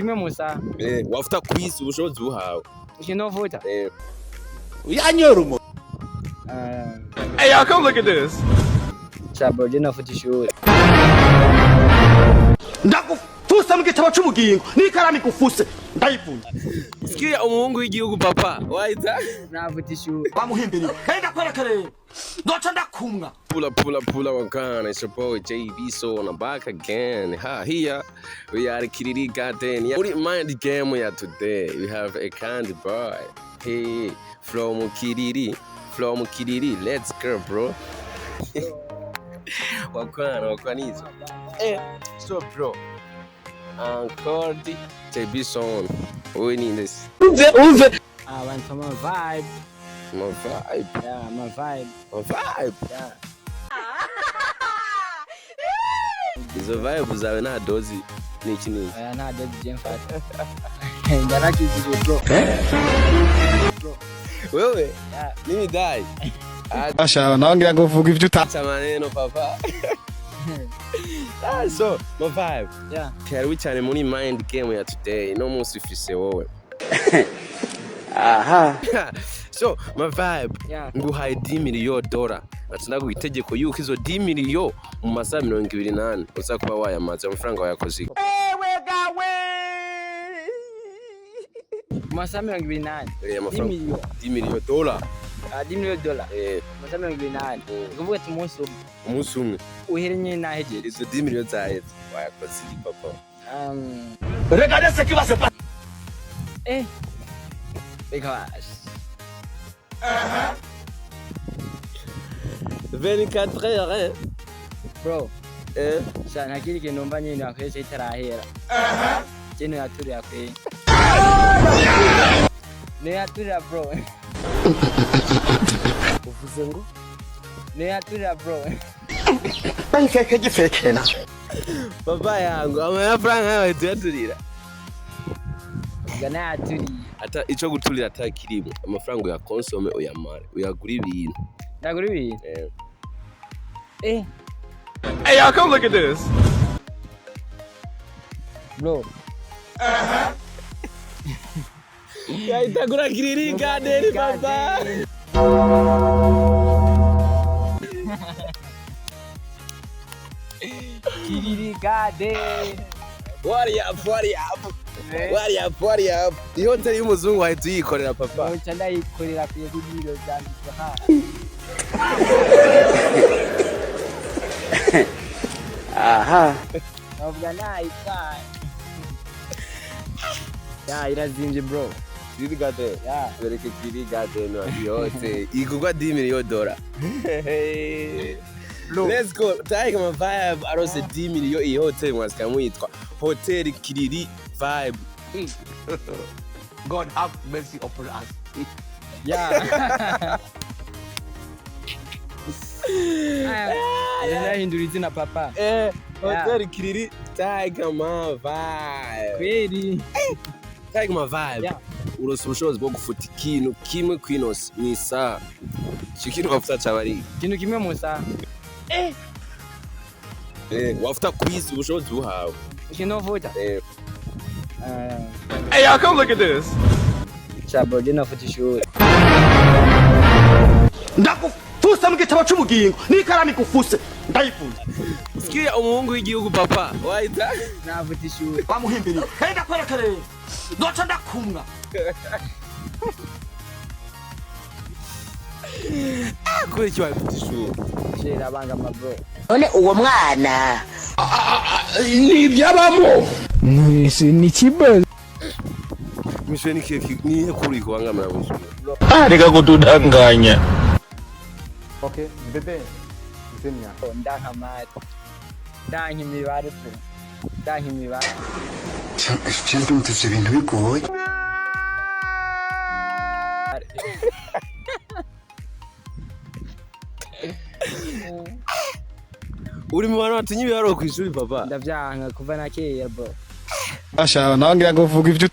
Kimwe musa. Wafuta quiz ubushobozi buhawe. Ukinovuta. Uyanyorumo. Hey, y'all come look at this. Chabo jina futa ishuri. Ndakufusa mu gitabo cy'ubugingo n'ikarami kufuse ndayivunja. Sikia umuhungu w'igihugu papa. Waita? Nafuta ishuri. Bamuhimbiriye. Kenda kwerekere. Ndoca ndakumwa. Pull up, Wakana. It's your boy JB So on the back again. Here we are Kiriri Garden. What do you mind the game we are today? We have a candy boy. Hey, from Kiriri. Let's go, bro. Wakanizo. So bro. Encore JB So. We need this. I want some vibe. My vibe. Yeah, my vibe. Yeah. Izo vibe zawe nta dozi niki niki. Aya nta dozi je mfata. Ndarakizije bro. Bro. Wewe? Yeah. Mimi dai. Asha naongira ngo vuga ivyo Acha maneno papa. So, my vibe. Yeah. Karibu cyane muri mind game ya today. No munsi ufise wowe. Aha. So, my vibe. Yeah. Nguhaye $10 million. Natunda guitegeko yuko izo $10 million mu masaha 28 uza kuba wayamaze amafaranga wayakoze. Masaha 28. $10 million. $10 million. Masaha 28. Kuvuga ati Umunsi umwe. uherenye naheje. Izo $10 million zawe wayakoze papa. Regardez ce qui va se passer. Because 24 heures. bro. Sana kile kinomba nyine akwese itarahera. Kino yaturi akwe. Ne yatura bro. Uvuze ngo? Ne yatura bro. Pankeke gifekena. Papa yangu amafaranga yawe tuyaturira. Gana yaturi. Ata ico guturira atakirimo amafaranga ya consome uyamare uyagura ibintu. Ndagura ibintu. Hey, y'all come look at this. Bro. Ya itagura Kiriri Garden papa. Kiriri Garden. What up? Iyo ntari y'umuzungu wahita uyikorera papa. Ocha ndayikorera ku bibiro byanditse ha. Aha. Navuga nayika. Ya irazimbye bro. Kiriri Garden. Yeah. Bereke Kiriri Garden yote. Igugwa $10 million. Let's go. Taiga my vibe arose $10 million iyi hotel mwasika mwitwa Hotel Kiriri Vibe. God have mercy upon us. Yeah. Hindura izina papa. Hotel Kiriri Taiga my vibe. Kweli. Taiga my vibe. Yeah. Urose ubushobozi bwo gufuta ikintu kimwe kwinosi mwisa. Shikiro wafuta cyabari. Kintu kimwe musa. Wafuta quiz ubushobozi buhawe. Ukinovuta. Hey, y'all come look at this. Chabo jina futa ishuri. Ndakufusa mu gitabo cy'ubugingo n'ikarami kufuse ndayivunja. Sikia umuhungu w'igihugu papa. Waita? Nafuta ishuri. Bamuhimbiriye. Kenda kwerekere. Ndoca ndakumwa. Kuri icyo wafuta ishuri. Shira abanga ma bro. None uwo mwana Ni ibyabamo. Ni kibazo. Mishwe ni keki ni kuri kuangamira mwisho. Reka kutudanganya. Okay, bebe. Zenya. Ndaka mati. Ndanki imibare pe. Ndanki imibare. cyangwa mutse ibintu bigoye. Uri mu bantu batinye ibiharo ku ishuri papa. Ndavyanga kuva na kera bro. Asha naongira ngo vuga ivyo